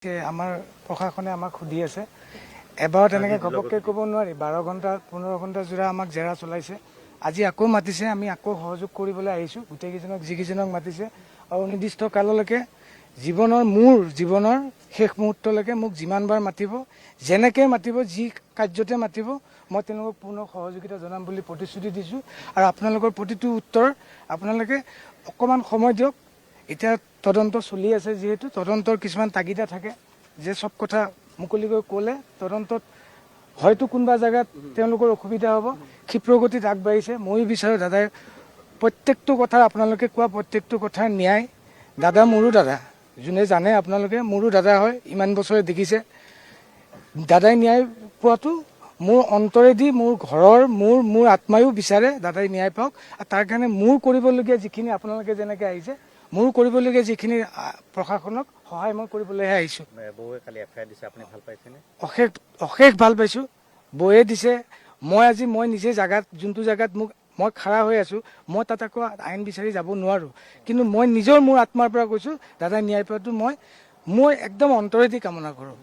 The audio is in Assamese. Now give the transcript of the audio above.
আমাৰ প্ৰশাসনে আমাক সুধি আছে এবাৰত এনেকৈ ঘপককৈ ক'ব নোৱাৰি 12 ঘণ্টা 15 ঘণ্টা জোৰা আমাক জেৰা চলাইছে আজি আকৌ মাতিছে আমি আকৌ সহযোগ কৰিবলৈ আহিছোঁ গোটেইকেইজনক যিকেইজনক মাতিছে আৰু নিৰ্দিষ্ট কাললৈকে মোৰ জীৱনৰ শেষ মুহূৰ্তলৈকে মোক যিমানবাৰ মাতিব যেনেকৈ মাতিব যি কাৰ্যতে মাতিব মই তেওঁলোকক পূৰ্ণ সহযোগিতা জনাম বুলি প্ৰতিশ্ৰুতি দিছোঁ আৰু আপোনালোকৰ প্ৰতিটো উত্তৰ আপোনালোকে অকণমান সময় দিয়ক এতিয়া তদন্ত চলি আছে যেহেতু তদন্তৰ কিছুমান তাগিদা থাকে যে সব কথা মুকলিকৈ ক'লে তদন্তত হয়তো কোনোবা জায়গাত তেওঁলোকৰ অসুবিধা হ'ব ক্ষিপ্ৰগতিত আগবাঢ়িছে মই বিচাৰোঁ দাদাই প্ৰত্যেকটো কথা আপোনালোকে কোৱা প্ৰত্যেকটো কথা ন্যায় দাদা মোৰো দাদা যোনে জানে আপোনালোকে মোৰো দাদা হয় ইমান বছৰে দেখিছে দাদাই ন্যায় পোৱাটো মোৰ অন্তৰেদি মোৰ ঘৰৰ মোৰ আত্মায়ো বিচাৰে দাদাই ন্যায় পাওক আৰু তাৰ কাৰণে মোৰ কৰিবলগীয়া যিখিনি আপোনালোকে যেনেকৈ আহিছে মোৰ কৰিবলগীয়া যিখিনি প্ৰশাসনক সহায় মই কৰিবলৈহে আহিছোঁ অশেষ ভাল পাইছোঁ বৌয়ে দিছে মই নিজে জাগাত যোনটো জাগাত মই খাৰা হৈ আছোঁ মই তাত আকৌ আইন বিচাৰি যাব নোৱাৰোঁ কিন্তু মই মোৰ আত্মাৰ পৰা কৈছোঁ দাদাই ন্যায় পোৱাটো মই একদম অন্তৰেদি কামনা কৰোঁ।